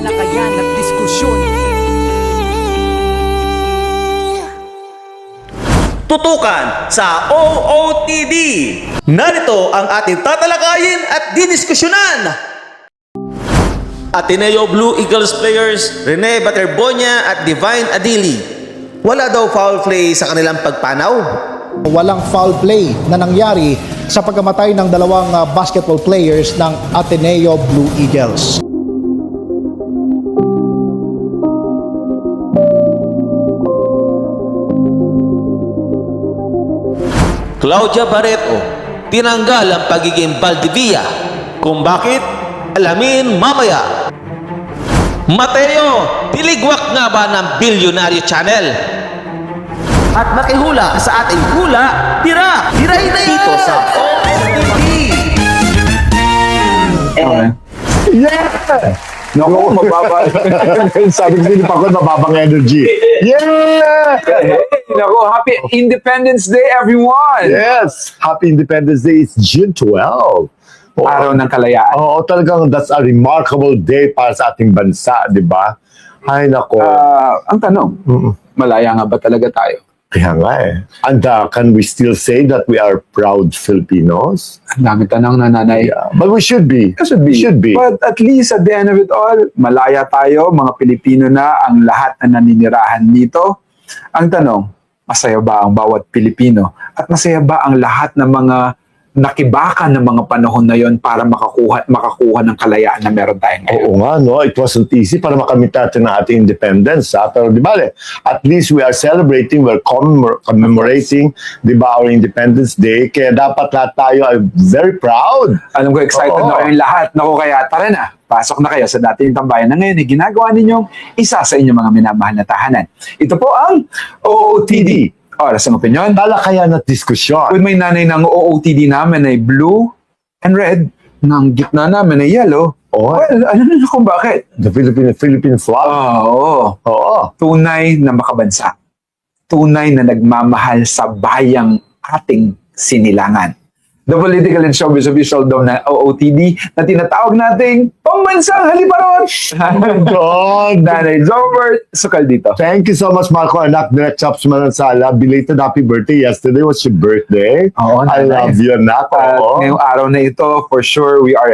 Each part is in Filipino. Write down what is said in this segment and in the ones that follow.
talakayan at diskusyon. Tutukan sa OOTD. Narito ang ating tatalakayin at didiskusyonan. Ateneo Blue Eagles players Rene Baterbonia at Divine Adili. Wala daw foul play sa kanilang pagpanaw. Walang foul play na nangyari sa pagkamatay ng dalawang basketball players ng Ateneo Blue Eagles. Claudia Barreto, tinanggal ang pagiging Valdivia. Kung bakit? Alamin mamaya. Mateo, tiligwak nga ba ng Bilyonaryo Channel? At makihula sa ating hula, tira! Tirahin na dito sa OOTD! Yeah! Naku, mababa. Sabi ko din pa ako, mababang energy. Yeah! Naku, happy Independence Day, everyone! Yes! Happy Independence Day. It's June 12. Araw ng kalayaan. Oo, talagang that's a remarkable day para sa ating bansa, di ba? Ay, nako. Ang tanong, malaya nga ba talaga tayo? Kaya nga eh. And can we still say that we are proud Filipinos? Ang dami tanong na nanay. Yeah. But we should be. It should be. But at least at the end of it all, malaya tayo, mga Pilipino na, ang lahat na naninirahan dito. Ang tanong, masaya ba ang bawat Pilipino? At masaya ba ang lahat ng mga nakibaka ng mga panahon na yon para makakuha ng kalayaan na meron tayo ngayon? Oo nga, no? It wasn't easy para makamit natin ang ating independence, ha? Pero di ba, at least we are celebrating, we're commemorating, di ba, our Independence Day. Kaya dapat lahat tayo ay very proud. Alam ko, excited na kayong lahat. Naku, kaya tara na. Pasok na kayo sa dating tambayan na ngayon ginagawa ninyong isa sa inyong mga minamahal na tahanan. Ito po ang OOTD. Oras ang opinyon. Talakayan at diskusyon. With may nanay ng OOTD namin ay blue and red. Nang gitna namin ay yellow. Oh. Well, ano na kung bakit? The Philippine flag. Oo. Oo. Tunay na makabansa. Tunay na nagmamahal sa bayang ating sinilangan. The political and showbiz official daw na OOTD na tinatawag nating pambansang haliparot. God. Nanay Zobert, sukal dito. Thank you so much, Marco Anak. Direct Chops Manansala. Belated happy birthday. Yesterday was your birthday. Oo, I love you, Anak. Ngayong araw na ito, for sure, we are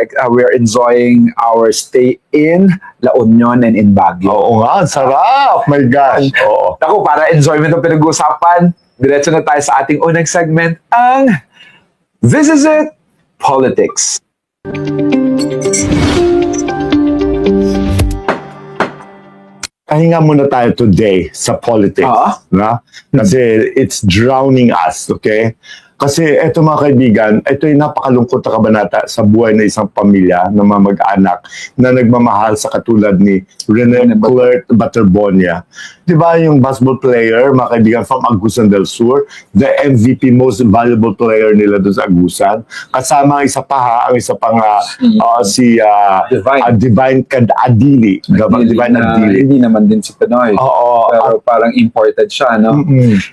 enjoying our stay in La Union and in Baguio. Oo nga, sarap. My gosh. Oo. Ako, para enjoyment ang pinag-uusapan, diretso na tayo sa ating unang segment, ang This Is It, Politics. Pahinga muna tayo today sa politics. Na? Kasi it's drowning us, okay? Kasi eto mga kaibigan, ito yung napakalungkot na kabanata sa buhay ng isang pamilya na mga mag-anak na nagmamahal sa katulad ni Rene Baterbonia. Di ba yung basketball player, mga kaibigan, from Agusan del Sur, the MVP, most valuable player nila doon sa Agusan. Kasama ang isa pa ha, ang isa pang si Divine Adili. Divine Adili. Hindi naman din si Pinoy. Oo. Pero parang imported siya, no?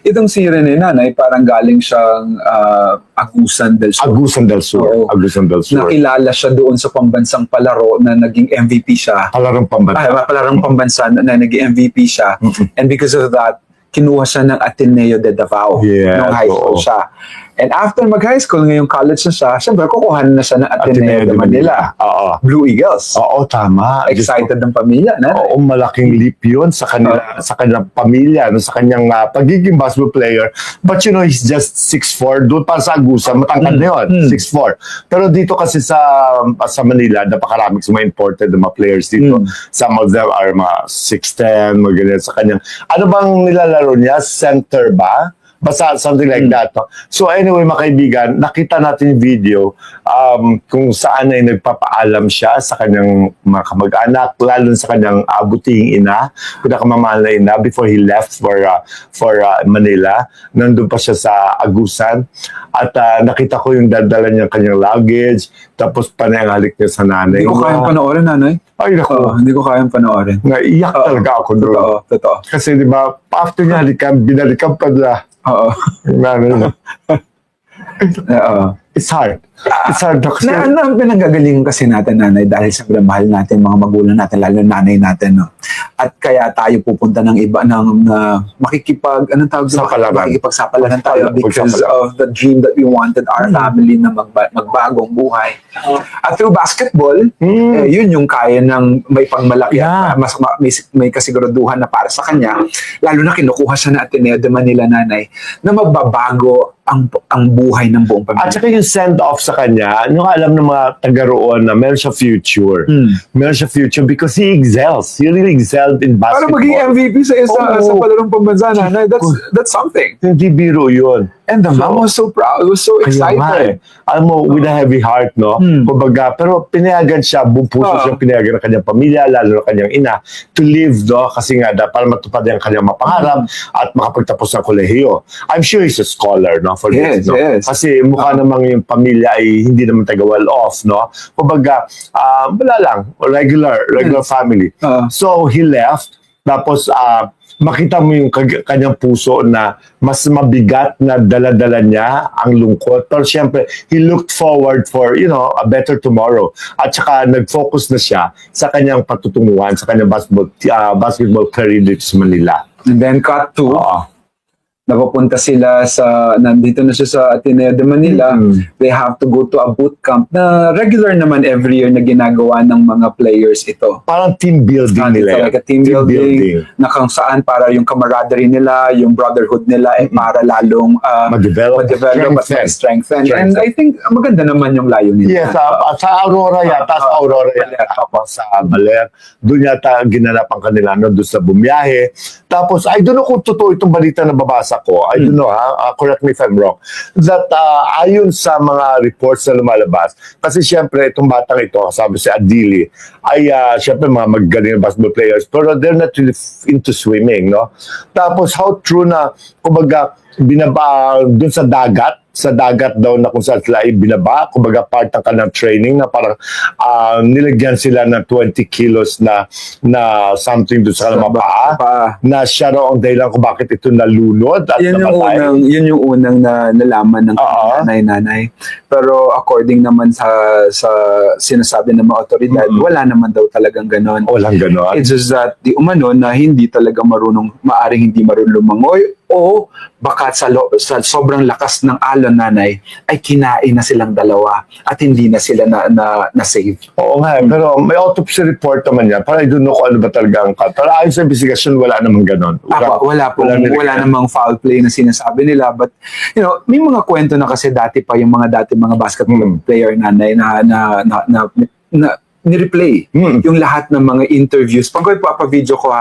Itong si Rene Nanay, parang galing siyang Agusan del Sur. Agusan del Sur. Oo. Agusan del Sur. Nakilala siya doon sa pambansang palaro na naging MVP siya. Palarong pambansa. Palarong pambansa na naging MVP siya. And because of that, kinuha siya ng Ateneo de Davao nung high school siya. And after mag-high school, ngayong college na siya, siyempre kukuha na siya ng Ateneo de Manila. Oo. Blue Eagles. Oo, tama. Excited ng pamilya, na? Oo, malaking leap yun sa kanyang pamilya, no, sa kanyang pagiging basketball player. But you know, he's just 6'4". Doon para sa Agusan, matangkad na yun, 6'4". Pero dito kasi sa Manila, napakaraming mga imported na mga players dito. Some of them are mga 6'10", mga ganyan sa kanyang. Ano bang nilalaro niya? Center ba? Basta something like that. No? So anyway, mga kaibigan, nakita natin yung video kung saan ay nagpapaalam siya sa kanyang mga kamag-anak, lalo sa kanyang abuting ina, pinakamamahal na ina, before he left for Manila. Nandun pa siya sa Agusan. At nakita ko yung dadala niya kanyang luggage, tapos panayang niya sa nanay. Hindi ko kayang panoorin, nanay. Ay, naku. Hindi ko kayang panoorin. Naiyak talaga ako doon. Totoo. Kasi di ba, after niya binalikan pa nila. Oo. Yung nanay niya. It's hard. It's hard kasi Na ang pinanggagalingan kasi natin, nanay, dahil sa mahal natin mga magulang natin, lalo nanay natin, no? At kaya tayo pupunta ng iba ng anong tawag doon? Sapalaran. Makikipagsapalaran tayo because of the dream that we wanted our family na magbagong buhay. At through basketball, yun yung kaya ng may pangmalaki at may kasiguraduhan na para sa kanya, lalo na kinukuha siya na Ateneo de Manila, nanay, na magbabago ang buhay ng buong pamilya. at saka yung send-off sa kanya, yung alam ng mga taga roon na meron siya future. Meron siya future because he excels. He really excelled in Para basketball. maging MVP sa sa palarong pambansa, nanay, that's something. Hindi biro yun. And the mom was so proud, was so Kaya nga eh. excited. Alam mo, with a heavy heart, no? Kumbaga, pero pinayagan siya, buong puso siyang pinayagan ng kanyang pamilya, lalo ng kanyang ina, to live, no? Kasi nga, para matupad ang kanyang mapangarap at makapagtapos ng kolehiyo. I'm sure he's a scholar, no? For Yes, this, no? yes. Kasi mukha namang yung pamilya ay hindi naman taga-well off, no? Kumbaga, wala lang, regular family. So, he left, tapos, makita mo yung kanyang puso na mas mabigat na dala-dala niya ang lungkot. Pero siyempre, he looked forward for, a better tomorrow. At saka nag-focus na siya sa kanyang patutunguhan, sa kanyang basketball career dito sa Manila. And then cut to, Oo. napapunta sila nandito na siya sa Ateneo de Manila. They have to go to a boot camp na regular naman every year na ginagawa ng mga players ito. Parang team building nila. Like a team building na kung saan para yung camaraderie nila, yung brotherhood nila ay para lalong Mag-develop, at strengthen. And I think maganda naman yung layo nila. Yes, sa Aurora yata, tapos sa Baler, doon yata ginanap ang kanila, no, doon sa bumiyahe. Tapos, I don't know kung totoo itong balita na babasa ko. I don't know, correct me if I'm wrong. That ayon sa mga reports na lumalabas, kasi syempre itong batang ito, sabi si Adili, ay syempre mga magaling na basketball players, pero they're not really into swimming, no? Tapos, how true na, kumbaga, doon sa dagat daw na kung saan sila ay binaba, kumbaga part ng kanilang training na parang nilagyan sila ng 20 kilos na something doon sa kanilang paa, na siya raw ang dahilan kung bakit ito nalunod at namatay. Yun yung unang nalaman ng nanay. Pero according naman sa sinasabi ng mga otoridad, wala naman daw talagang ganon. Walang ganon. It's just that di umano na hindi talaga maaring hindi marunong lumangoy o baka sa sobrang lakas ng alon, nanay, ay kinain na silang dalawa at hindi na sila na save. Oo nga, pero may autopsy report naman yan. Para I don't know kung ano ba talaga ang cut. Pero ayon sa investigation, wala namang ganon. Wala namang foul play na sinasabi nila. But, may mga kwento na kasi dati mga basketball player, nanay, na nireplay yung lahat ng mga interviews. Pag video ko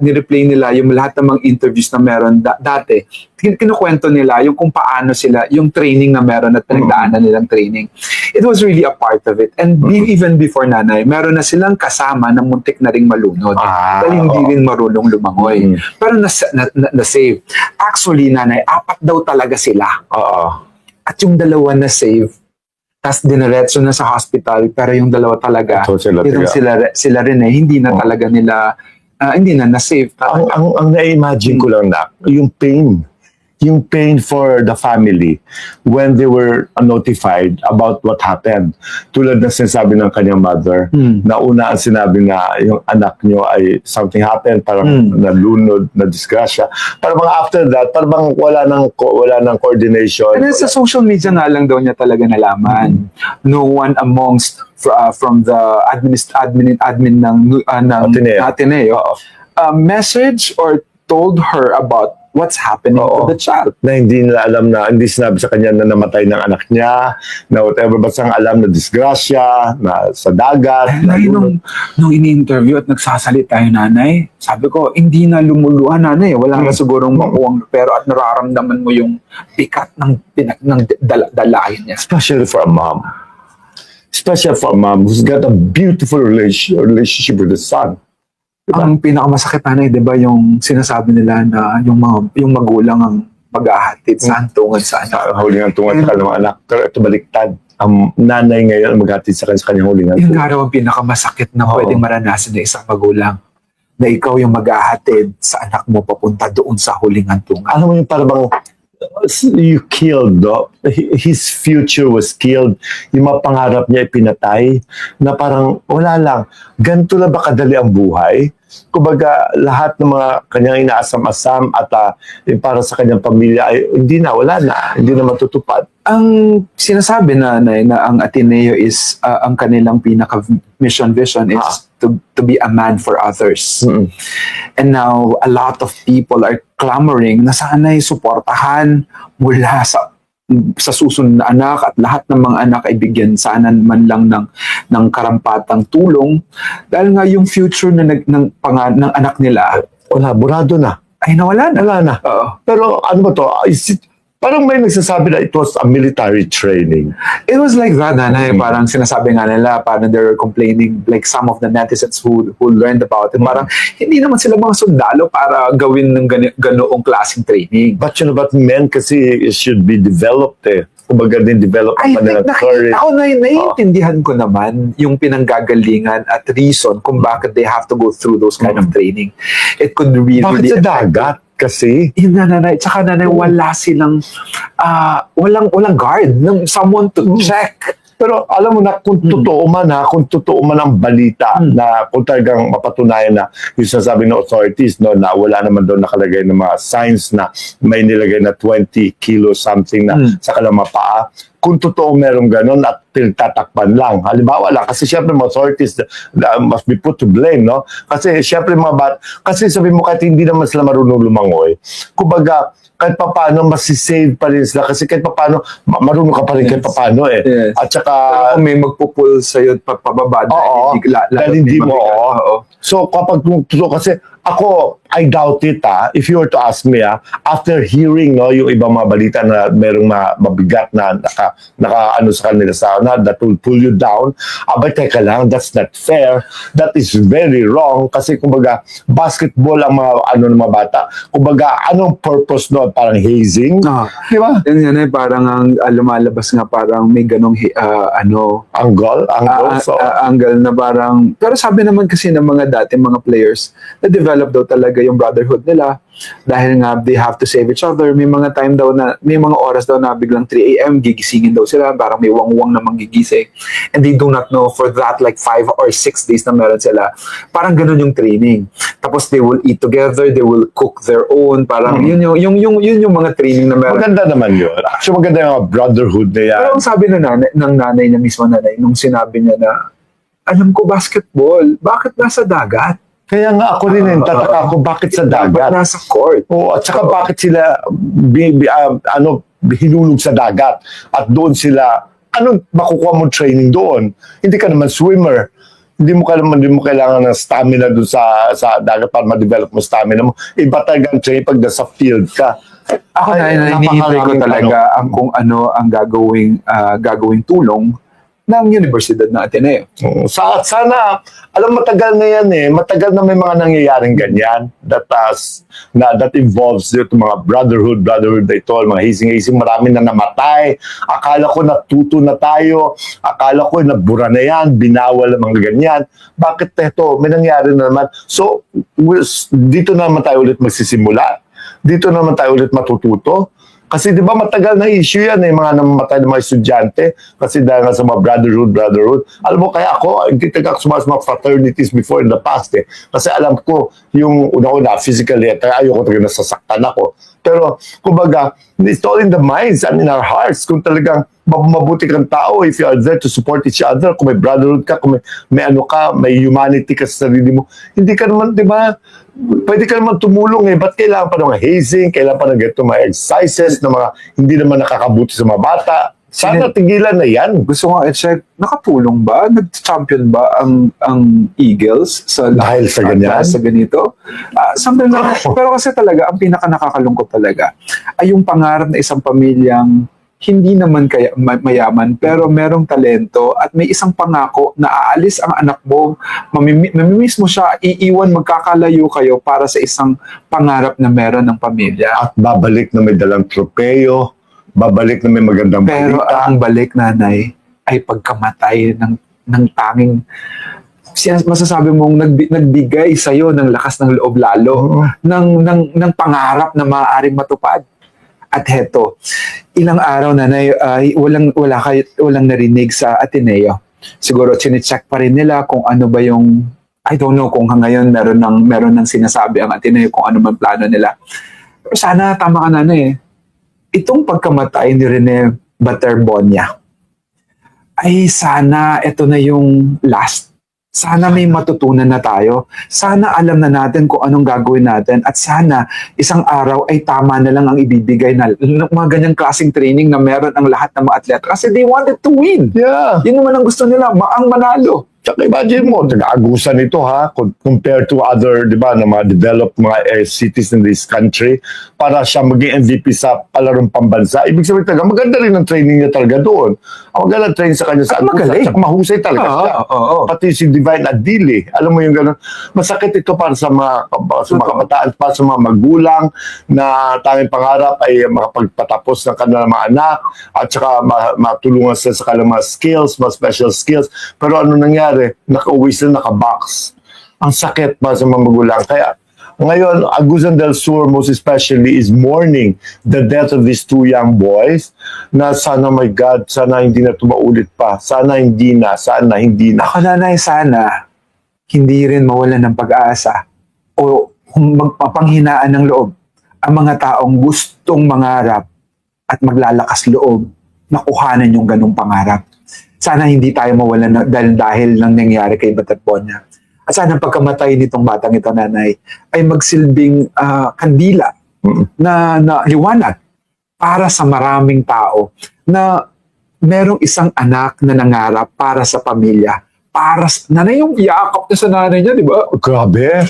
nireplay nila yung lahat ng mga interviews na meron dati. Kinukwento nila yung kung paano sila, yung training na meron at pinagdaanan nilang training. It was really a part of it. And even before, nanay, meron na silang kasama na muntik na ring malunod. Dahil hindi rin marunong lumangoy. Pero na-save. Actually, nanay, 4 daw talaga sila. At yung 2 na-save, tas diniretso na sa hospital, pero yung 2 talaga, sila rin hindi na talaga nila, hindi na na-save. Ang na-imagine ko lang na, yung pain for the family when they were notified about what happened. Tulad na sinasabi ng kanyang mother, na una ang sinabi na yung anak nyo ay something happened, parang nalunod, na disgrasya. Parang mga after that, parang wala nang coordination. And then sa social media nga lang daw niya talaga nalaman. No one amongst from the admin ng Ateneo message or told her about what's happening to the child. Na hindi nila alam hindi sinabi sa kanya na namatay ng anak niya, na whatever, basta ang alam na disgrasya, na sa dagat. Nung ini-interview at nagsasalita yung nanay, sabi ko, hindi na lumuluhan, nanay. Wala na sigurong makuwang pero at nararamdaman mo yung bigat ng dalayan niya. Especially for a mom. Especially for a mom who's got a beautiful relationship with the son. Ang pinakamasakit, nanay, 'di ba, yung sinasabi nila na yung magulang ang mag-ahatid sa hantungan sa anak. Huling hantungan sa kanilang anak. Pero ito baliktad. Ang nanay ngayon ang mag-ahatid sa kanyang huling hantungan. Yung araw ang pinakamasakit na pwedeng maranasan ng isang magulang. Na ikaw yung mag-ahatid sa anak mo papunta doon sa huling hantungan. Alam mo yung parang you killed, no? His future was killed. Yung mga pangarap niya ipinatay na parang wala lang. Ganito lang ba kadali ang buhay? Kumbaga, lahat ng mga kanyang inaasam-asam at para sa kanyang pamilya ay hindi na, wala na. Hindi na matutupad. Ang sinasabi na ang Ateneo is ang kanilang pinaka mission vision is to be a man for others. And now a lot of people are clamoring na sana'y suportahan mula sa susunod na anak at lahat ng mga anak ay bigyan sana man lang ng karampatang tulong dahil nga yung future ng anak nila Wala, burado na. ay nawala na. Wala na. Oo. Pero ano ba to? Parang may nagsasabi na it was a military training. It was like that, nanay. Parang sinasabi nga nila, parang they're complaining, like some of the netizens who learned about it, parang hindi naman sila mga sundalo para gawin ng ganoong klaseng training. But you know, but men kasi it should be developed eh. Kumbaga din develop I pa nila think courage. ako naiintindihan ko naman yung pinanggagalingan at reason kung bakit they have to go through those kind of training. It could be Bakit really sa dagat? Kasi yun na, nanay. Tsaka nanay, wala silang walang guard, someone to check. pero alam mo na kung totoo man kung totoo man ang balita na kung talagang mapatunayan na yung sasabi ng authorities no, na wala naman daw nakalagay ng mga signs na may nilagay na 20 kilo something na sa kanilang mga paa. Kung totoo merong ganun at pinagtatakpan lang. Halimbawa lang, kasi syempre mga authorities must be put to blame, no? Kasi syempre kasi sabi mo kahit hindi naman sila marunong lumangoy, kumbaga, kahit paano masisave pa rin sila kasi kahit paano marunong ka pa rin kahit paano eh. Yes. At saka Pero kung may magpupul sa'yo at pababa dahil hindi mo So kapag kasi ako I doubt it if you were to ask me after hearing no yung ibang mga balita na merong mabigat na naka ano sa kanila that will pull you down. Abay teka lang, that's not fair. That is very wrong kasi kumbaga basketball ang mga ng mga bata. Kumbaga anong purpose no? Parang hazing. Di ba? Yun yan eh, parang ang lumalabas nga parang may ganong Angle. angle na parang, pero sabi naman kasi ng mga dati mga players na develop daw talaga yung brotherhood nila dahil nga they have to save each other. May mga time daw na, may mga oras daw na biglang 3 a.m. gigisingin daw sila, parang may wangwang na manggigising and they do not know for that like 5 or 6 days na meron sila. Parang ganun yung training. Tapos they will eat together, they will cook their own, parang yun yung mga training na meron. Maganda naman yun. Actually maganda yung mga brotherhood na yan. Pero ang sabi ng nanay niya mismo, nanay, nung sinabi niya na alam ko basketball, bakit nasa dagat? Kaya nga ako rin tataka ako bakit sa dagat. Dapat nasa court. At saka bakit sila hinulog sa dagat at doon sila anong makukuha mo training doon? Hindi ka naman swimmer. Hindi mo kailangan ng stamina doon sa dagat para ma-develop mo stamina mo. Iba talaga ang training pag nasa field ka. Ako na hinihintay ko talaga ang kung ano ang gagawing tulong ng Universidad ng Ateneo. Sana, alam matagal na yan matagal na may mga nangyayaring ganyan that involves yung mga brotherhood na ito, mga hazing, marami na namatay. Akala ko natuto na tayo, akala ko nabura na yan, binawal ang mga ganyan. Bakit ito? May nangyari na naman. So, dito na naman tayo ulit magsisimula. Dito na naman tayo ulit matututo. Kasi di ba matagal na issue yan mga namamatay ng mga estudyante kasi dahil nga sa mga brotherhood. Alam mo kaya ako, hindi taga sumas mga fraternities before in the past Kasi alam ko yung una-una physically kaya ayoko talaga nasasaktan ako. Pero kumbaga, it's all in the minds and in our hearts. Kung talagang mabuti kang tao, if you are there to support each other, kung may brotherhood ka, kung may may humanity ka sa sarili mo, hindi ka naman, di ba, pwede ka naman tumulong Ba't kailangan pa ng mga hazing, kailangan pa ng ganito mga exercises na mga hindi naman nakakabuti sa mga bata? Sana tigilan na yan. Gusto ko i-check, nakatulong ba? Nag-champion ba ang Eagles Dahil sa ganyan? Sa ganito? Something na, pero kasi talaga, ang pinaka nakakalungkot talaga ay yung pangarap na isang pamilyang hindi naman kaya mayaman pero merong talento at may isang pangako na aalis ang anak mo, mamimiss mo siya, iiwan, magkakalayo kayo para sa isang pangarap na meron ng pamilya. At babalik na may dalang tropeyo, babalik na may magandang pero balita. ang balik, nanay, ay pagkamatay ng tanging masasabi mong nagbigay sa'yo ng lakas ng loob lalo ng pangarap na maaaring matupad. At heto, ilang araw na walang narinig sa Ateneo. Siguro chinecheck pa rin nila kung ano ba yung, I don't know kung ngayon meron ng sinasabi ang Ateneo kung ano man plano nila. Pero sana tama ka na itong pagkamatay ni Rene Baterbonia ay sana ito na yung last. Sana may matutunan na tayo. Sana alam na natin kung anong gagawin natin. At sana isang araw ay tama na lang ang ibibigay na mga ganyang klaseng training na meron ang lahat ng mga atleta. Kasi they wanted to win. Yeah. Yun naman ang gusto nila, ang manalo. Tsaka imagine mo, nag-aagusan ito ha, compared to other, di ba, na mga developed mga cities in this country, para siya maging MVP sa palarong pambansa. Ibig sabihin talaga, maganda rin ang training niya talaga doon. Ang maganda training sa kanya sa At magaling. Tsaka mahusay talaga siya. Oo. Pati si Divine Adili, alam mo yung gano'n. Masakit ito para sa mga kabataan, para sa mga magulang na tanging pangarap ay makapagpatapos ng kanilang mga anak at saka matulungan sila sa kanilang mga skills, mga special skills. Pero ano nangyari? Nakauwi sila, nakabox. Ang sakit para sa mga magulang. Kaya ngayon, Agusan del Sur most especially is mourning the death of these two young boys na sana, my God, sana hindi na tumaulit pa. Sana hindi na. Ako nanay, sana hindi rin mawalan ng pag-asa o magpapanghinaan ng loob ang mga taong gustong mangarap at maglalakas loob na kuhanan yung ganong pangarap. Sana hindi tayo mawalan dahil lang nangyari kay Baterbonia. At sana ang pagkamatay nitong batang ito, nanay, ay magsilbing kandila na liwanag para sa maraming tao na merong isang anak na nangarap para sa pamilya. Nanay, yung yakap niya sa nanay niya, di ba? Grabe.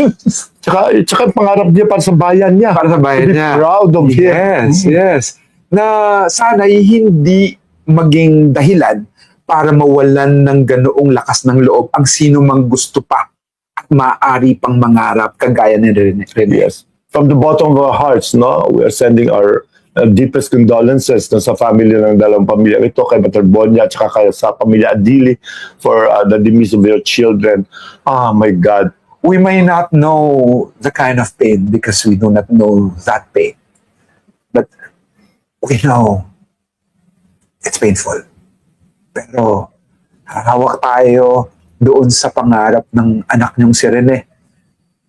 tsaka pangarap niya para sa bayan niya. Para sa bayan To be niya. proud of him. Yes. Na sana hindi maging dahilan para mawalan ng ganoong lakas ng loob ang sino mang gusto pa at maaari pang mangarap kagaya ni Rene. Yes. From the bottom of our hearts, no, we are sending our deepest condolences sa family ng dalawang pamilya ito, kay Baterbonia at saka sa pamilya Adili for the demise of their children. Oh my God. We may not know the kind of pain because we do not know that pain. But we know it's painful. Pero hawak tayo doon sa pangarap ng anak niyong si Rene.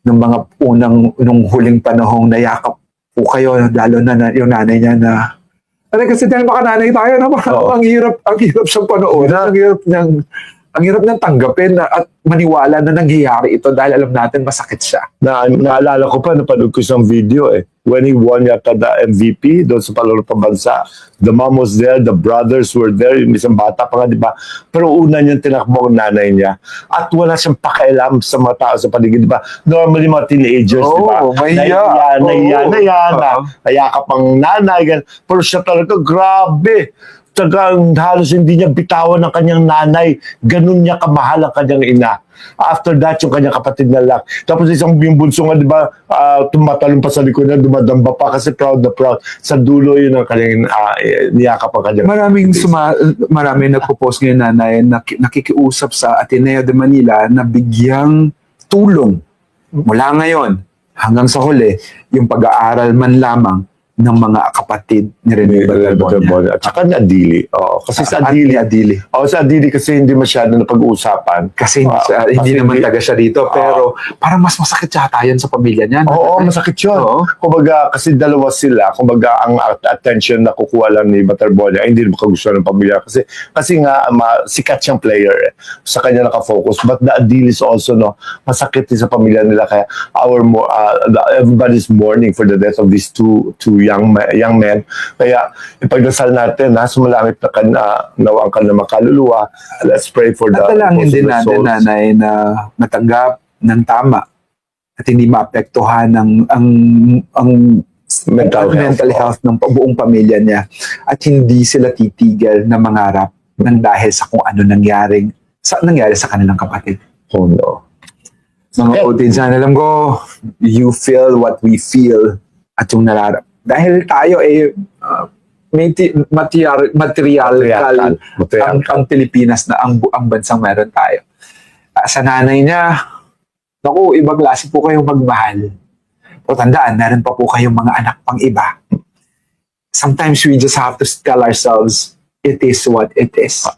Nung huling panahong nayakap po kayo, lalo na yung nanay niya na kasi dahil makananay tayo, no? Ang hirap siyang panoorin. Ang hirap niyang tanggapin at maniwala na nangyayari ito dahil alam natin masakit siya. Naalala ko pa, napanood ko isang video when he won yata the MVP doon sa palarong pambansa. The mom was there, the brothers were there, yung isang bata pa nga, di ba? Pero una niyang tinakbo ang nanay niya. At wala siyang pakialam sa mga tao sa paligid, di ba? Normally mga teenagers, di ba? Nayakap ang nanay. Ganun. Pero siya talaga, grabe. Tagang halos hindi niya bitawan ng kanyang nanay. Ganun niya kamahal ang kanyang ina. After that, yung kanyang kapatid na lang. Tapos yung bunso nga, di ba, tumatalong pa sa likod niya, dumadamba pa kasi proud na proud. Sa dulo yun ang kanyang niyakap ang kanyang. Maraming nagpo-post ngayon, nanay, nakikiusap sa Ateneo de Manila na bigyang tulong mula ngayon hanggang sa huli, yung pag-aaral man lamang ng mga kapatid ni Rene Baterbonia. At saka ni Adili. Kasi sa Adili. Sa Adili kasi hindi masyado na pag-uusapan. Kasi hindi naman taga siya dito. Pero parang mas masakit yata yan sa pamilya niya. Oo, masakit yun. Kumbaga, kasi dalawa sila. Kumbaga, ang attention na kukuha lang ni Baterbonia, hindi na makagustuhan ng pamilya. Kasi nga, sikat siyang player. Sa kanya nakafocus. But the Adili is also, masakit din sa pamilya nila. Kaya everybody's mourning for the death of these two young men. Kaya ipagdasal natin sumalangit na nawang ka na makaluluwa. Let's pray for the natalangin din natin, nanay, na matanggap ng tama at hindi maapektuhan ang mental health ng buong pamilya niya at hindi sila titigil na mangarap ng dahil sa kung ano nangyari sa kanilang kapatid. Oh no. Mga audience, alam ko, you feel what we feel at yung nararap. Dahil tayo material ang Pilipinas na ang bansang meron tayo. Sa nanay niya, naku, ibang klase po kayong magmahal. O tandaan, meron pa po kayong mga anak pang iba. sometimes we just have to tell ourselves, it is what it is.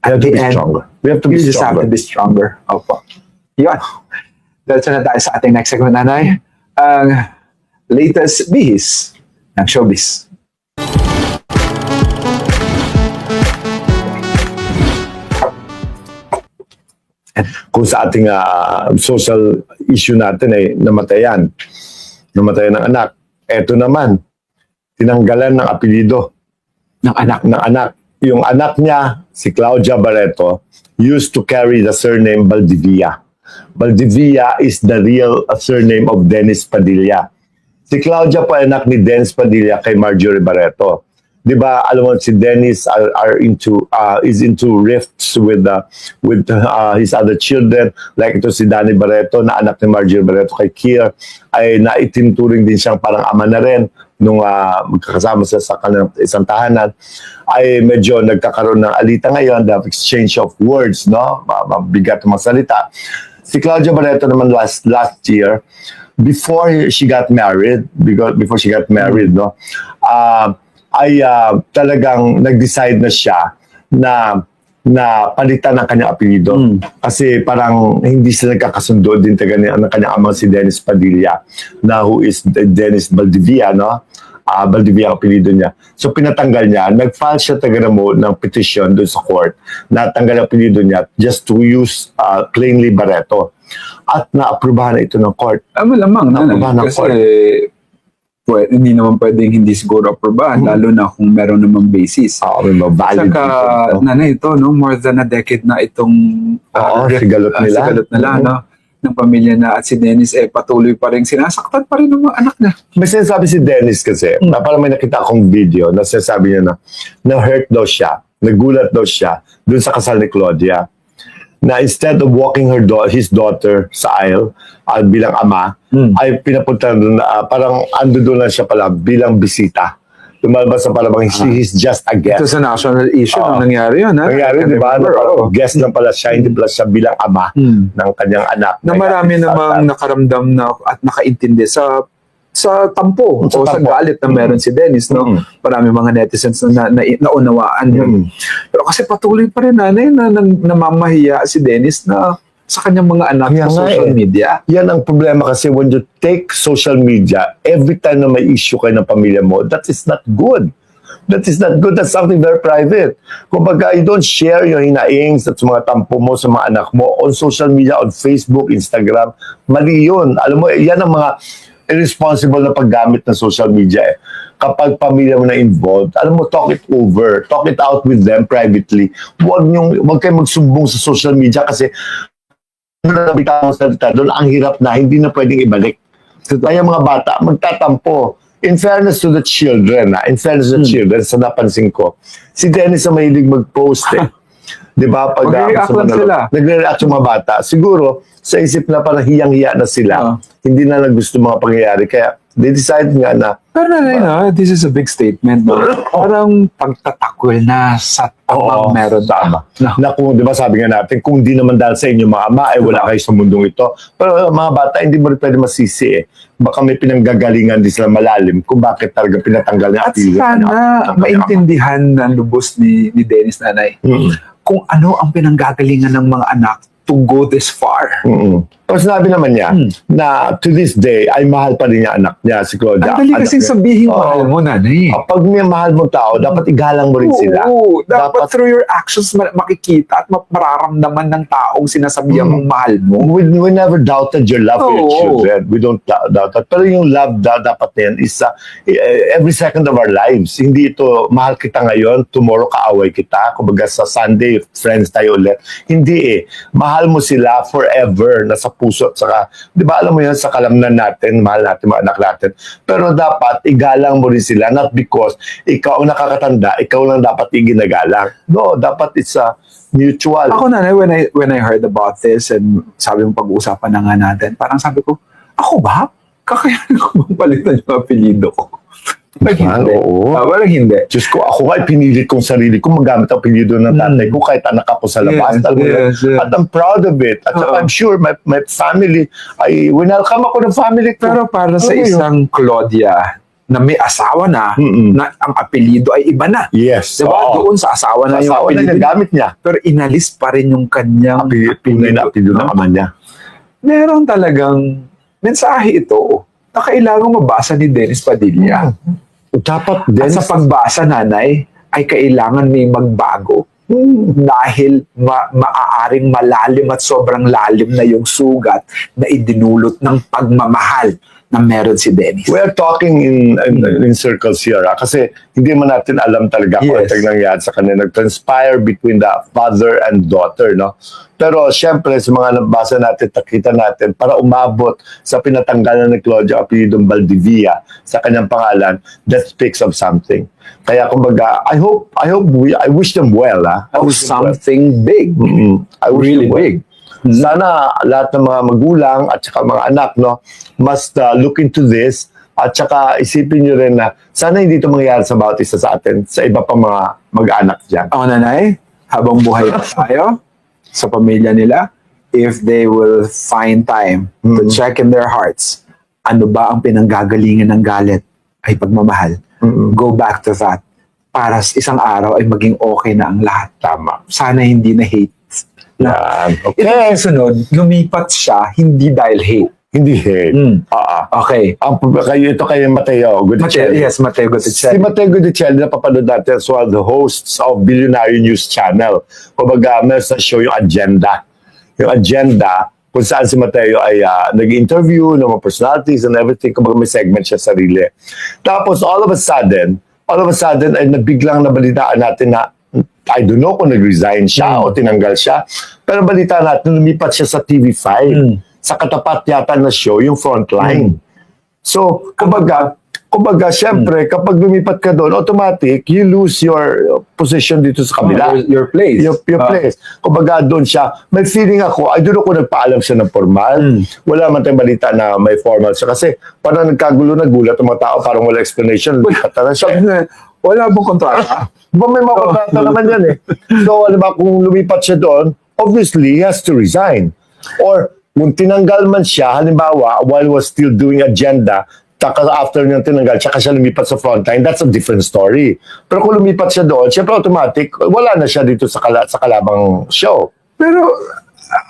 We have to be stronger. We have to be We just have stronger. to be stronger. Opo. Yun. Diretso na tayo sa ating next segment, nanay. Ang latest bihis ng showbiz. Kung sa ating social issue natin ay namatayan ng anak. Eto naman, tinanggalan ng apelyido Ng anak. ng anak. Yung anak niya, si Claudia Barreto, used to carry the surname Valdivia. Valdivia is the real surname of Dennis Padilla. Si Claudia po ay anak ni Dennis Padilla kay Marjorie Barreto. 'Di ba? Alam mo si Dennis is into rifts with his other children, like ito si Danny Barreto na anak ni Marjorie Barreto kay Kier, ay naitinturing din siyang parang ama na rin nung magkakasama sa kanilang isang tahanan. Ay medyo nagkakaroon ng alita ngayon, the exchange of words, no? Mabigat ang mga salita. Si Claudia Barreto naman last year, before she got married, no, ay talagang nag-decide na siya na palitan ang kanyang apelyido. Kasi parang hindi sila nagkakasundo din ng kanyang amang si Dennis Padilla, na who is Dennis Valdivia, no? Valdivia ang apelyido niya. So pinatanggal niya, nag-file siya ng petition doon sa court, natanggal ang apelyido niya just to use plainly Barreto. At naaprubahan na ito ng court. Malamang na. Naaprubahan ng Kasi court. hindi naman pwedeng hindi siguro aprobahan, lalo na kung meron namang basis. May valid Saka, reason. nanay, ito, no, more than a decade na itong sigalot nila. sigalot nila, no, ng pamilya na, at si Dennis, patuloy pa rin, sinasaktan pa rin ng mga anak niya. May sinasabi si Dennis kasi, na parang may nakita akong video na sinasabi niya na hurt daw siya, nagulat daw siya dun sa kasal ni Claudia, na instead of walking his daughter sa aisle bilang ama, ay pinapunta doon, parang ando doon lang siya pala bilang bisita. Lumalabas na parang he's just a guest. Ito sa national issue, nang nangyari yun, ha? Nangyari, di ba? Guest lang pala siya, hindi pala siya bilang ama ng kanyang anak. Na marami namang nakaramdam na at nakaintindi sa tampo o sa tampo. galit na meron si Dennis, no? Marami mga netizens na naunawaan yun. Pero kasi patuloy pa rin, nanay, na namamahiya si Dennis na sa kanyang mga anak Kaya sa nga social media. Yan ang problema kasi when you take social media, every time na may issue kayo ng pamilya mo, that is not good. That is not good. That's something very private. Kumbaga, you don't share yung hinaings at mga tampo mo sa mga anak mo on social media, on Facebook, Instagram. Mali yun. Alam mo, yan ang mga irresponsible na paggamit ng social media kapag pamilya mo na involved, alam mo, talk it over, talk it out with them privately. Huwag kayo magsumbong sa social media kasi nabitaw ang salita doon, ang hirap na, hindi na pwedeng ibalik. Kaya mga bata, magtatampo. In fairness to the children, sa napansin ko, si Dennis ang mahilig mag-post Di ba? Pag Mag-react lang sila. Nagre-react yung mga bata. Siguro, sa isip na parang hiyang-hiya na sila. Hindi na gusto mga pangyayari. Kaya, they decide nga na, Pero nanay, this is a big statement, no? Parang pagtatakwil na sa tamang meron. Tama. No. Na kung, di ba sabi nga natin, kung di naman dahil sa inyo mga ama, wala kayo sa mundong ito. Pero mga bata, hindi mo rin pwede masisi Baka may pinanggagalingan din sila malalim kung bakit talaga pinatanggal niya. At sana maintindihan ng lubos ni Dennis, nanay, kung ano ang pinanggagalingan ng mga anak to go this far. Pero sinabi naman niya na to this day ay mahal pa rin niya anak niya, si Claudia. Ang dali kasing sabihin Oo. mahal mo, nanay. Pag may mahal mong tao, dapat igalang mo rin sila. Oo, dapat through your actions makikita at mararamdaman ng taong sinasabihan mong mahal mo. We never doubted your love for your Oo. children. We don't doubt that. Pero yung love dapat din is every second of our lives. Hindi ito, mahal kita ngayon, tomorrow kaaway kita. Kumbaga sa Sunday, friends tayo ulit. Hindi mahal mo sila forever, nasa puso at saka, di ba alam mo yan, sa kalamnan natin, mahal natin mga anak natin. Pero dapat, igalang mo rin sila, not because ikaw ang nakakatanda, ikaw lang dapat iginagalang. No, dapat it's mutual. Ako, nanay, when I heard about this and sabi mo pag-uusapan na nga natin, parang sabi ko, ako ba? Kakayanin ko bang palitan yung apelyido ko? Parang hindi. Oo. Parang hindi. Diyos ko, ako nga pinilit kong sarili ko magamit ang apelyido ng tatay ko kahit anak ako sa labas. Yes, Alam mo yun? yes, yes. At I'm proud of it. At saka I'm sure my family, ay winelcome ako ng family ko. Pero para sa Alam mo yun? isang Claudia na may asawa na, Mm-mm. na ang apelido ay iba na. Yes. Diba? oo. Doon sa asawa na yung Asawa na apelido niya, niya. gamit niya. Pero inalis pa rin yung kanyang Tunay na apelido ng ama niya. Meron talagang mensahe ito na kailangan mabasa ni Dennis Padilla. Dapat At din sa pagbasa, nanay, ay kailangan may magbago. Dahil maaaring malalim at sobrang lalim na yung sugat na idinulot ng pagmamahal na meron si Dennis. we are talking in circles here kasi hindi man natin alam talaga kung Yes. ano nangyari sa kanila. Nag-transpire between the father and daughter, no? Pero syempre, sa mga nabasa natin, nakita natin, para umabot sa pinatanggalan ni Claudia apelidong Valdivia sa kanyang pangalan, that speaks of something. Kaya kumbaga, I wish them well, I Oh, wish them well. something big. I wish Really them well. big. Sana lahat ng mga magulang at saka mga anak, no, must look into this at saka isipin nyo rin na sana hindi ito mangyayari sa bawat isa sa atin, sa iba pa mga mag-anak dyan. Ako, nanay, habang buhay pa tayo sa pamilya nila, if they will find time to check in their hearts, ano ba ang pinanggagalingan ng galit ay pagmamahal. Go back to that. Para sa isang araw ay maging okay na ang lahat. Tama. Sana hindi na hate. Yan. Ito Okay. yung sunod, lumipat siya hindi dahil hate. Hindi hate. Okay. Ito kayo Mateo Gutierrez. Yes, Mateo Si Gutierrez. Mateo Gutierrez, napapanood natin as one of the hosts of Billionaire News Channel. Kumbaga, meron sa show yung agenda. Yung agenda, kung saan si Mateo ay nag-interview ng mga personalities and everything. Kumbaga, may segment siya sarili. Tapos, all of a sudden, ay nabiglang nabalitaan natin na I don't know kung nag-resign siya o tinanggal siya. Pero balita natin, lumipat siya sa TV5. Sa katapat yata na show, yung Frontline. So, kumbaga, syempre, kapag lumipat ka doon, automatic, you lose your position dito sa kabila. Your place. Your place. Kumbaga, doon siya. May feeling ako, I don't know kung nagpaalam siya ng formal. Wala man tayong balita na may formal siya. Kasi parang nagkagulo, nagulat ang mga tao, parang wala explanation. Lumipat na siya. Wala bang kontrata? Ba may mga kontrata naman yan eh. So, alam ba, kung lumipat siya doon, obviously, he has to resign. Or, kung tinanggal man siya, halimbawa, while was still doing agenda, after niyang tinanggal, tsaka siya lumipat sa frontline, that's a different story. Pero kung lumipat siya doon, syempre automatic, wala na siya dito sa kalabang show. Pero,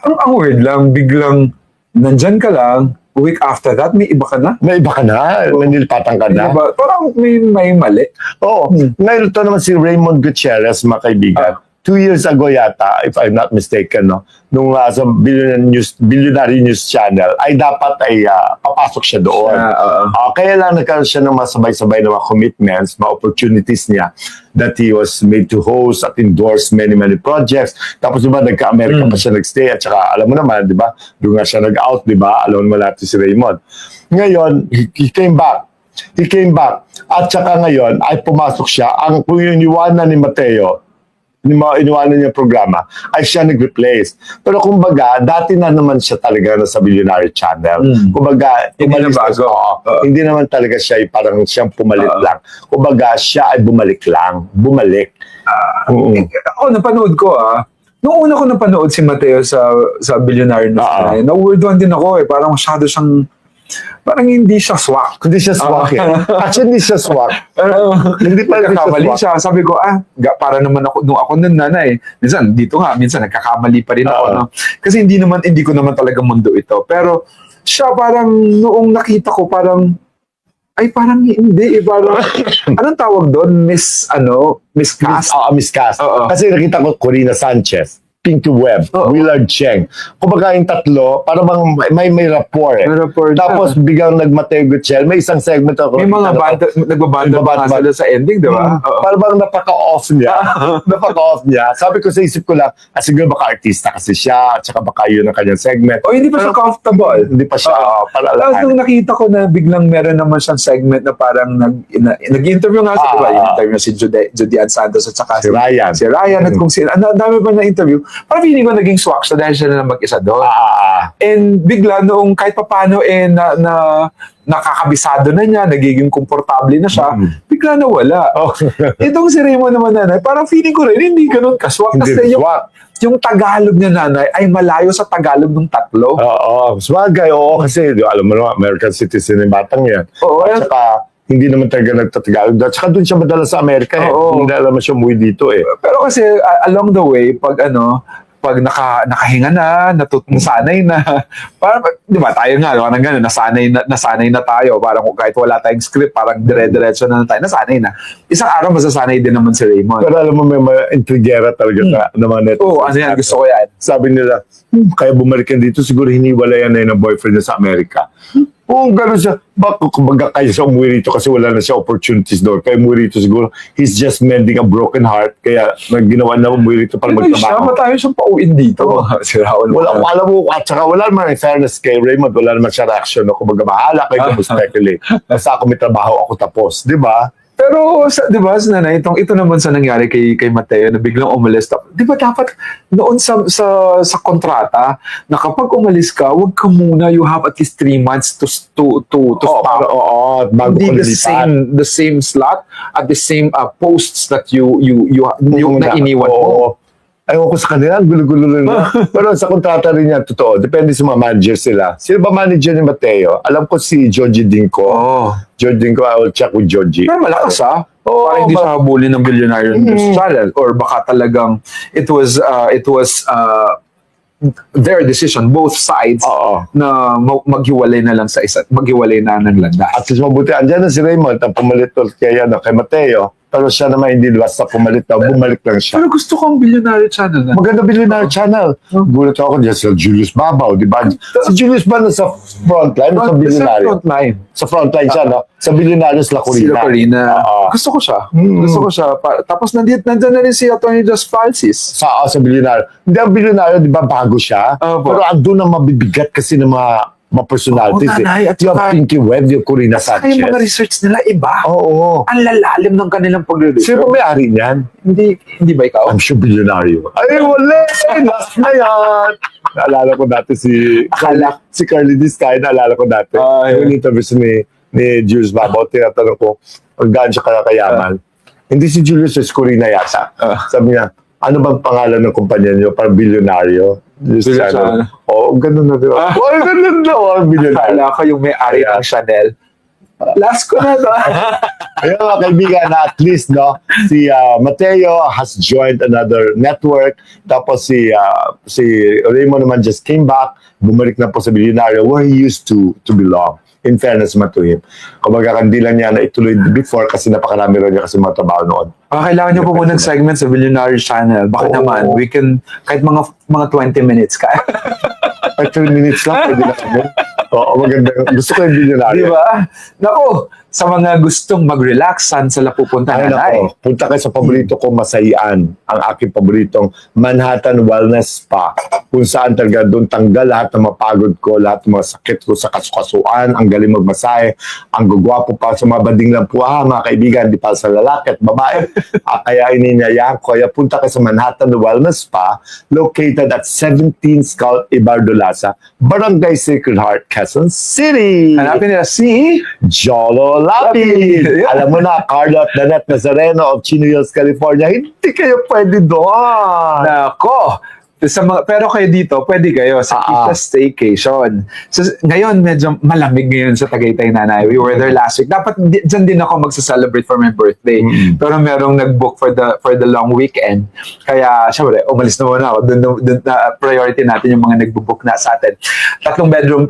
ang weird lang, biglang, nandyan ka lang, week after that, may iba ka na. May iba ka na, may nilipatan ka na. Diba? Parang may mali. Oo. Ngayon ito naman si Raymond Gutierrez, mga kaibigan. 2 years ago yata, if I'm not mistaken, no, nung sa Billionaire News Channel, ay dapat ay papasok siya doon. Kaya lang nagkaroon siya ng masabay-sabay na mga commitments, mga opportunities niya that he was made to host at endorse many projects. Tapos diba, nagka-America pa siya nagstay at saka alam mo naman, diba, doon nga siya nag-out, diba, alam mo natin si Raymond. Ngayon, he came back. At saka ngayon, ay pumasok siya. Ang kung iniwanan ni Mateo, iniwanan niya yung programa, ay siya nag-replace. Pero kumbaga, dati na naman siya talaga sa Billionaire Channel. Kumbaga, Hindi na umalis bago. hindi naman talaga siya parang siyang pumalit lang. Kumbaga, siya ay bumalik lang. Ako, napanood ko Noong una ko napanood si Mateo sa Billionaire News, na-weirdoan din ako Parang masyado siyang, parang hindi siya swak. Hindi siya swak eh. Actually, hindi siya swak. Hindi pa rin Nagkakamali siya swak. siya. Sabi ko, para naman ako, nung ako nun nanay, minsan nagkakamali pa rin ako. No? Kasi hindi ko naman talaga mundo ito. Pero siya parang, noong nakita ko, parang hindi. Parang, anong tawag doon? Miscast? Miscast. Kasi nakita ko Corina Sanchez, Pinky Webb, Willard Cheng. Kumbaga yung tatlo, parang may rapport eh. May rapport Tapos biglang nag-Mateo Gutierrez, may isang segment ako. May mga nagbabanda pa sila sa ending, di ba? Parang bang napaka-off niya. Sabi ko sa isip ko lang, siguro baka artista kasi siya, at saka baka yun ang kanyang segment. Hindi pa siya comfortable. Hindi pa siya, Tapos nung nakita ko na biglang meron naman siyang segment na parang nag-interview nga siya, di ba? Yung interview si Judian Santos at saka Si Ryan. Si Ryan at kung sino. Ang dami pa na interview. Parang feeling ko naging swak siya dahil siya na mag-isa doon. And bigla noong kahit papano nakakabisado na niya, nagiging komportable na siya, bigla na wala. Itong si Raymond naman nanay, parang feeling ko rin, hindi ganun kaswak. Kasi yung Tagalog niya nanay ay malayo sa Tagalog ng tatlo. Swagay, kasi alam mo naman, American citizen yung batang yan. Oo, At saka, Hindi naman talaga nagtatagalog. At saka doon siya madala sa Amerika eh. Oo. Hindi na alam siya umuwi dito eh. Pero kasi along the way, pag nakahinga na, nasanay na, parang, di ba, tayo nga, parang gano'n, nasanay na tayo, parang kahit wala tayong script, parang dire-diretso na tayo, nasanay na. Isang araw masasanay din naman si Raymond. Pero alam mo, may mga intrigera talaga na mga netizens. Oo, ano yan, gusto ko yan. Sabi nila, kaya bumalik yan dito, siguro hiniwalayan na yun ng boyfriend niya sa Amerika. Oo, gano'n siya. Bakit kumbaga kaya siya umuwi rito kasi wala na siya opportunities doon. Kaya umuwi rito siguro, he's just mending a broken heart. Kaya ginawa na umuwi rito para Ay, siya, magtrabaho. matayo siyang pauin dito. Si Raul. Wala, alam mo, at saka wala naman in fairness kay Raymond, wala naman siya reaction. No? Kumbaga, bahala kayo kung speculate. Basta ako may trabaho, ako tapos. Di ba? Pero, di ba, nanay, ito naman sa nangyari kay Mateo na biglang umalis. Di ba dapat noon sa kontrata na kapag umalis ka, wag ka muna, you have at least 3 months to stop. Oo, bago Hindi ko the same slot at the same posts that you na iniwan mo. Ewan ko sa kanila, gulo-gulo lang na. Pero sa kontrata rin yan, totoo. Depende sa mga manager sila. Sino ba manager ni Mateo? Alam ko si Georgie Dinko. Oh. Georgie Dinko, I will check with Georgie. Pero malakas Oo, para hindi siya habulin ng Billionaire News Channel. Or baka talagang it was their decision, both sides, Oo. na maghiwalay na lang maghiwalay na ng landas. At least mabuti, andyan na si Raymond, ang pumalit ulit kay Mateo. Pero siya naman hindi basta pumalit daw, bumalik lang siya. Pero gusto ko ang Billionaire Channel na. Maganda Billionaire Channel. Gulat ako diyan si Julius Babaw, di ba? Si Julius ba nasa frontline o sa Billionaire? Frontline. Sa frontline siya, no? Sa Billionaire, La Corina. Si La Corina. Oo. Gusto ko siya. Gusto ko siya. Tapos nandyan na rin si Atty. Just Francis. Sa Billionaire. Hindi ang Billionaire, di ba, bago siya? Opo. Pero andun ang mabibigat kasi ng mga personalities. Oo, nanay, at Yung saka- Pinky Webb, yung Corina Saka yung mga Sanchez. research nila iba. Oo. Ang lalalim ng kanilang pagre-research. Sino ba may-ari niyan? Hindi ba ikaw? I'm sure bilyonaryo. Ay, wala! Last na yan! Naalala ko dati si Carly Diskay, naalala ko dati. Ah, Yung interview ni Julius Babaw, tinatanong ko, kung gaano siya kakayaman. Hindi si Julius, si Corina yata. Sabi niya, ano bang pangalan ng kumpanya niyo para bilyonaryo? Bilyonaryo. Oo, ganun na. Diba? Oh, ganun na. Bilyonaryo. Akala ko yung may-ari ng Chanel. Last ko na to. Ayun mga kaibigan, na at least no, si Mateo has joined another network. Tapos si Raymond naman just came back, bumalik na po sa Billionaire where he used to belong. In fairness man to him. Kumbaga, hindi lang niya na ituloy before kasi napakarami rin niya kasi mga trabaho noon. Kailangan niyo po muna ng segment sa Billionaire Channel. Bakit Oo. naman? We can, kahit mga 20 minutes ka. Ay, 3 minutes lang, pwede na kami. Oo, maganda. Gusto ko yung Billionaire. Di ba? Naku, sa mga gustong mag-relax, saan sila pupunta Ay, nanay? nako. Punta kayo sa paborito kong Masayian. Ang aking paboritong Manhattan Wellness Spa. Kung saan talaga doon tanggal lahat ng mapagod ko, lahat ng mga sakit ko sa kasukasuan, ang galing magmasahe, ang gugwapo pa sa mga bading lang po, mga kaibigan, di pa sa lalaki at babae. Kaya ininayaan ko. Kaya punta kayo sa Manhattan Wellness Spa, located at 17 Scout Ibardolaza, Barangay Sacred Heart, Quezon City. Hanapin nila si Jolo Lapid. Lapid. Alam mo na, Carlo at Danette Nazareno of Chino Hills, California. Hindi kayo pwede doon. Nako! Pero kayo dito, pwede kayo sa Kita Staycation. So, ngayon, medyo malamig ngayon sa Tagaytay, nanay. We were there last week. Dapat dyan din ako magsa-celebrate for my birthday. Pero merong nag-book for the long weekend. Kaya, syempre, umalis na muna ako. Doon na priority natin yung mga nagbo-book na sa atin. Tatlong bedroom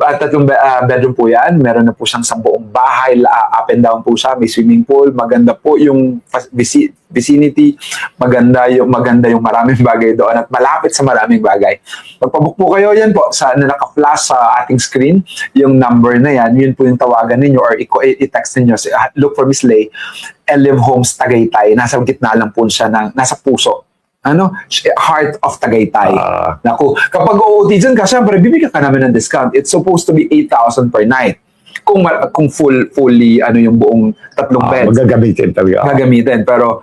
po yan. Meron na po siyang sa buong bahay. Up and down po siya. May swimming pool. Maganda po yung vicinity. Maganda yung maraming bagay doon at malapit sa maraming bagay. Pagpabook po kayo, yan po sa naka-flash sa ating screen, yung number na yan, yun po yung tawagan ninyo or i-text ninyo. Look for Miss Lay, Live Homes Tagaytay. Nasa gitna lang po siya, nasa puso. Heart of Tagaytay. Naku, kapag OOT dyan ka, syempre, bibigyan ka namin ng discount. It's supposed to be 8,000 per night. Kung fully yung buong tatlong beds. Magagamitin talaga. Gagamitin. Pero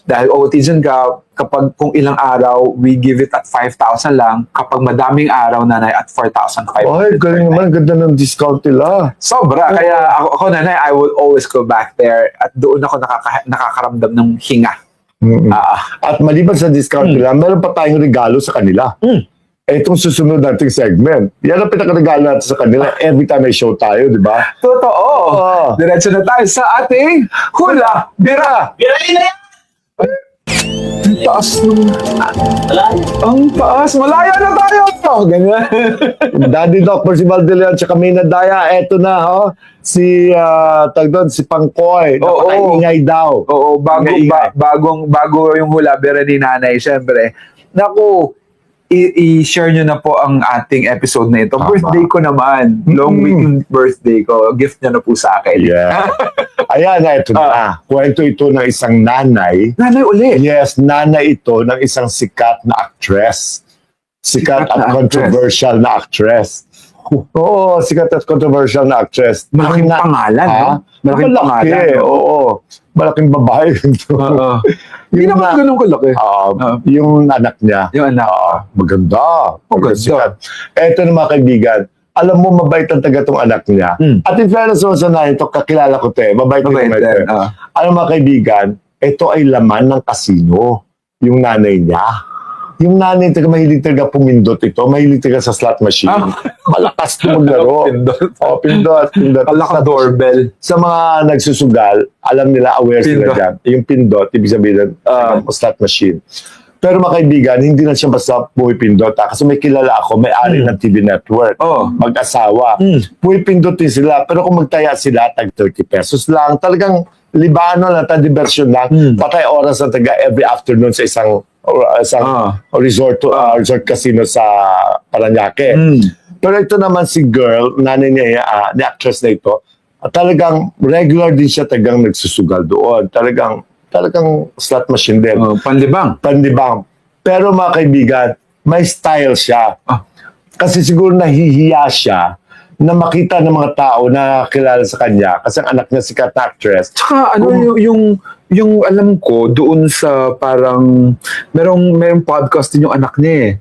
dahil OT dyan ka, kung ilang araw, we give it at 5,000 lang. Kapag madaming araw, nanay, at 4,500. Ay, galing naman. Ganda ng discount nila. Sobra. Kaya ako, nanay, I will always go back there at doon ako nakakaramdam ng hinga. At maliban sa discount nila, meron pa tayong regalo sa kanila. Itong susunod nating segment. Yan ang pinakaregalo natin sa kanila every time may show tayo, di ba? Totoo. Oo. Diretso na tayo sa ating Hula Bira. Birahin na yan! Ang taas nung... Ang taas. Malaya na tayo. Ganyan. Daddy Doc, Percival De Leon, tsaka Mina Daya, eto na, si, tag doon, si Pangkoy, Oo. napakaingay daw. Oo, Ingay. bago yung Hula Bira ni Nanay, syempre. Naku, i-share nyo na po ang ating episode na ito. Birthday ko naman. Long weekend birthday ko. Gift nyo na po sa akin. Yeah. Ayan, eto na. Kwento ito ng isang nanay. Nanay ulit. Yes, nanay ito ng isang sikat na actress. Sikat Sikat at na controversial na actress. Oo, sikat at controversial na actress. Malaking pangalan, no? Malaking pangalan. Oo. Malaking babae. Oo. Hindi Yung naman ganun kalaki. yung anak niya. Yung anak. Maganda. Maganda. Sikat. Eto na mga kaibigan. Alam mo, mabait ang taga tong anak niya. At in fairness sa na ito, kakilala ko te. Mabait Mabait ito. din, Alam mga kaibigan, ito ay laman ng kasino. Yung nanay niya. Yung nanay taga mahilig talaga pumindot ito. Mahilig talaga sa slot machine. Malakas ito maglaro. Pindot. Kala ka doorbell. Sa mga nagsusugal, alam nila, aware sila Pindot. dyan. Yung pindot, ibig sabihin, slot machine. Pero mga kaibigan, hindi na siya basta pumipindot. Kasi may kilala ako, may-ari ng TV network. Mag-asawa. Pumipindot din sila. Pero kung magtaya sila, tag 30 pesos lang. Talagang libano lang, diversyon lang. Patay oras na taga every afternoon sa isang resort casino sa Paranaque. Pero ito naman si girl, nanay niya, ni actress na ito, talagang regular din siya tagang nagsusugal doon. Talagang slot machine din. Panlibang. Pandibang. Pero mga kaibigan, may style siya. Kasi siguro nahihiya siya na makita ng mga tao na kilala sa kanya kasi ang anak niya sikat na actress. Tsaka yung alam ko doon sa parang merong podcast din yung anak niya eh.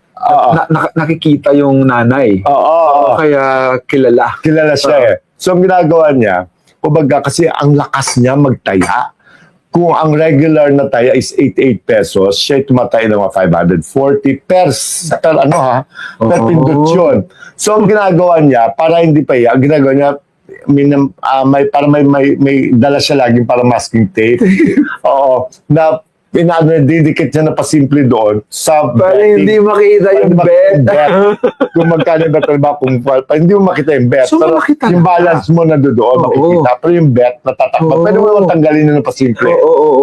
Nakikita yung nanay. Oo. Kaya kilala. Kilala siya eh. So, ang ginagawa niya, kumbaga kasi ang lakas niya magtaya. Kung ang regular na taya is 88 pesos, siya ay tumataya ng mga 540 per pindot yun. So, ang ginagawa niya, para hindi pa ang ginagawa niya, may dala siya laging para masking tape. Oo. Na didikit niya na pasimple doon sa Para hindi makita yung bet. Kung magkano bet ba kung hindi mo makita yung bet. So, pero malaki talaga. yung balance mo na doon makikita. Pero yung bet natatakpan. Pwede mo tanggalin na ng pasimple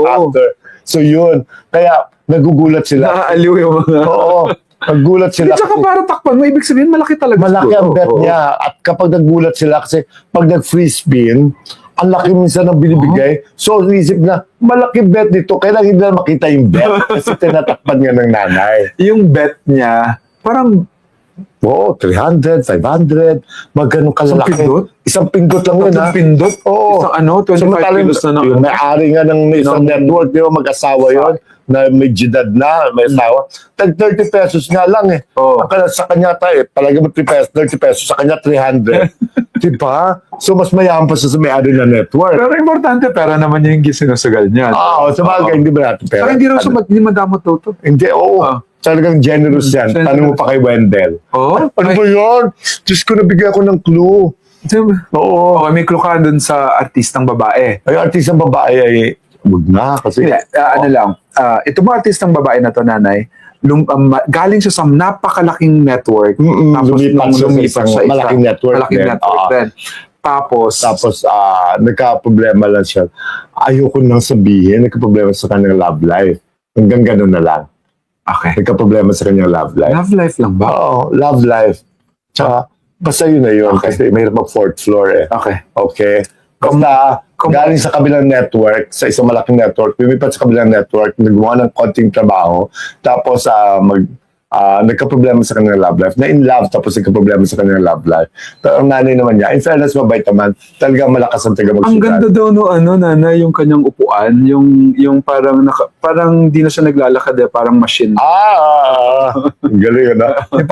after. So yun. Kaya nagugulat sila. Naaaliw yung mga... Oo. Nagulat sila. At saka para takpan mo, ibig sabihin malaki talaga. Malaki ang bet Oo. niya. At kapag nagulat sila, kasi pag nag-free spin, ang laki minsan ng binibigay. So, isip na, malaki bet dito. Kailangan hindi na makita yung bet kasi tinatakpan nga ng nanay. Yung bet niya, parang... Oo, 300, 500, magganong kalalaki. Isang pindot? Isang pindot lang yun, ha? Isang pindot? Oo. Isang 25 kilos na Yung may-ari nga ng isang network, di ba, mag-asawa yun, na may jidad na, may asawa. Tag 30 pesos nga lang eh. Oo. Sa kanya tayo, palagi mo 30 pesos, sa kanya 300. Diba? So, mas mayaman pa siya sa may-ari ng network. Pero importante, pera naman yung sinusugal niya. Sa bagay, hindi ba natin pera? Saka hindi raw siya hindi madamot daw to. Hindi, oo. Talagang generous yan. Generous. Tanong mo pa kay Wendell. Oo? Ano ba yun? Diyos ko, nabigyan ko ng clue. Oo. Okay, may clue ka dun sa artistang babae. Ay, artistang babae ay, wag na. Kasi, Hindi, ano lang. Ito mga artistang babae na to, nanay, galing siya sa napakalaking network. lumipat siya sa lumipat isang sa malaking network Malaking din. network din. Tapos, nagka-problema lang siya. Ayoko nang sabihin, nagka-problema sa kanyang love life. Hanggang ganun na lang. okay. Nagka-problema sa kanyang love life. Love life lang ba? Oo, love life. Tsaka, basta yun na yun. Okay. Kasi may mag-fourth floor eh. Okay. Okay? Basta, galing sa kabilang network, sa isang malaking network, lumipat sa kabilang network, nagawa ng konting trabaho, tapos nagka-problema sa kanyang love life. Na in love, tapos nagka-problema sa kanyang love life. Pero ang nanay naman niya, in fairness, mabait naman, talagang malakas ang taga magsugal. Ang ganda daw no, nana, yung kanyang upuan, yung parang di na siya naglalakad parang machine. Ang galing, ano? Yung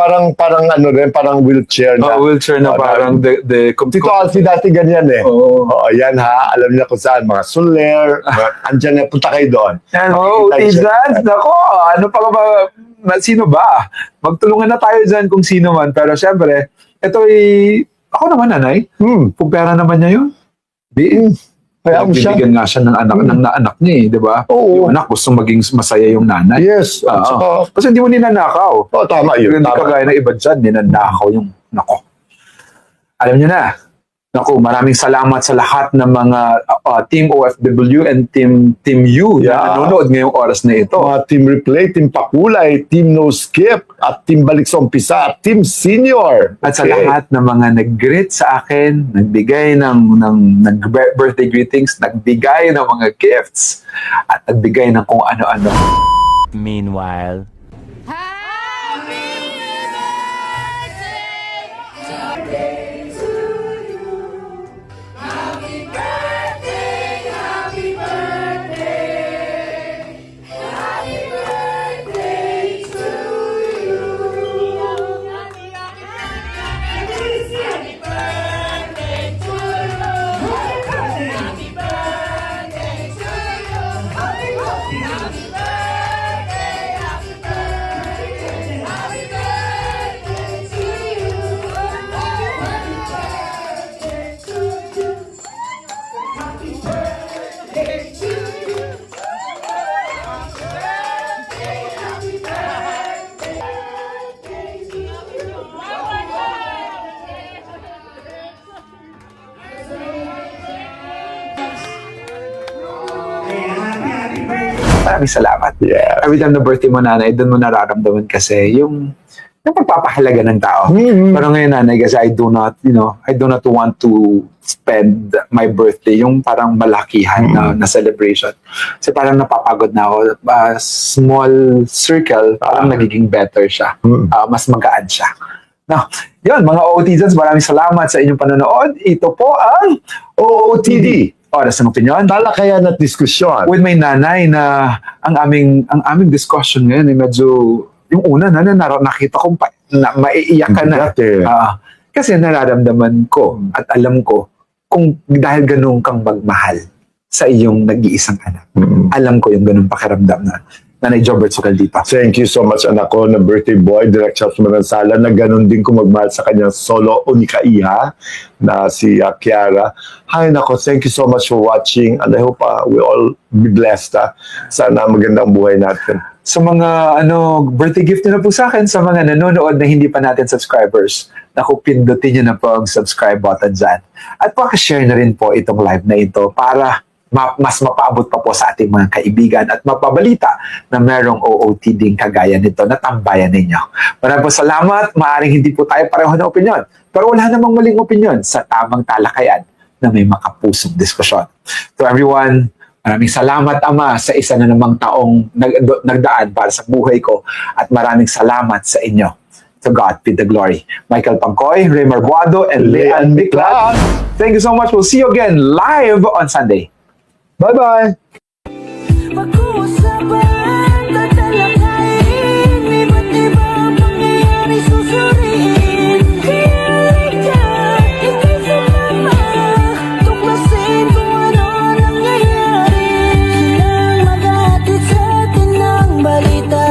parang wheelchair na. Wheelchair na parang Tito Alfie dati ganyan eh. Oo. Yan ha, alam niya kung saan, mga Soler, andyan na, punta kayo doon. Oh, Makikita siya. Tizans, nako, ano pa ba? sino ba? Magtulungan na tayo dyan kung sino man. Pero syempre, ako naman, nanay. Kung pera naman niya yun. Kaya mo siya. Bibigyan nga siya ng anak niya eh, di ba? Oo. Yung anak gusto maging masaya yung nanay. Yes. At Oo. saka, Kasi hindi mo ninanakaw. tama yun. Hindi Tama. kagaya ng iba dyan, ninanakaw yung nako. Alam niyo na, naku, maraming salamat sa lahat ng mga Team OFW and Team U Yeah. na nanonood ngayong oras na ito. Mga Team Replay, Team Pakulay, Team No Skip, at Team Balik sa Umpisa, at Team Senior. At sa Okay. lahat ng mga nag-greet sa akin, nagbigay ng birthday greetings, nagbigay ng mga gifts, at nagbigay ng kung ano-ano. Meanwhile, Maraming salamat. Yeah. Every time na birthday mo, nanay, doon mo nararamdaman kasi yung pagpapahalaga ng tao. Pero ngayon, nanay, kasi I do not want to spend my birthday yung parang malakihan na celebration. Kasi parang napapagod na ako. Small circle, parang nagiging better siya. Mas magaan siya. Now, yun, mga OOTians, maraming salamat sa inyong panonood. Ito po ang OOTD. Oras ng Opinyon. Talakayan at diskusyon. With my nanay na ang aming discussion ngayon ay medyo yung una nakita ko maiiyak ka na. Dati. Kasi nararamdaman ko at alam ko kung dahil ganun kang magmahal sa iyong nag-iisang anak. Alam ko yung ganun pakiramdam na Nanay Jobert Socaldita. Thank you so much, anak ko, na birthday boy, Direct Charles Manansala, na ganun din kung magmahal sa kanyang solo unika iha na si Kiara. Hi, nako, thank you so much for watching, and I hope we all be blessed. Sana magandang buhay natin. Sa mga birthday gift nyo na po sa akin, sa mga nanonood na hindi pa natin subscribers, naku, pindutin nyo na po ang subscribe button dyan. At pakishare na rin po itong live na ito para mas mapaabot pa po sa ating mga kaibigan at mapabalita na merong OOTD kagaya nito na tambayan ninyo. Maraming po salamat. Maaring hindi po tayo pareho ng opinyon, pero wala namang maling opinyon sa tamang talakayan na may makapusong diskusyon. To everyone, maraming salamat, Ama, sa isa na namang taong nagdaan para sa buhay ko, at maraming salamat sa inyo. To God be the glory. Michael Pangkoy, Ray Marbuado, and Leanne Biclan. Thank you so much. We'll see you again live on Sunday. Bye-bye! Pag-uusapan, tatalakayin, iba't ibang pangyayari susuriin. Halika, ika'y sumama, tuklasin kung ano nangyayari. Silang maghatid sa atin ng balita,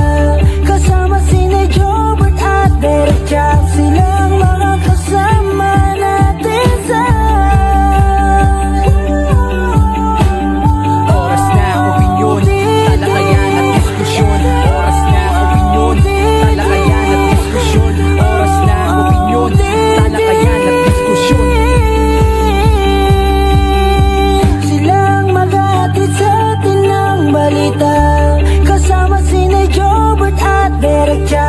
kasama sina Jobert at Derek Jack. Silang mga kasama natin sa oras na opinyon, talakayan at diskusyon. Oras na opinyon, talakayan at diskusyon. Oras na opinyon, talakayan at diskusyon. Silang maghatid sa atin ng balita, kasama sina Jobert at Derek Jack.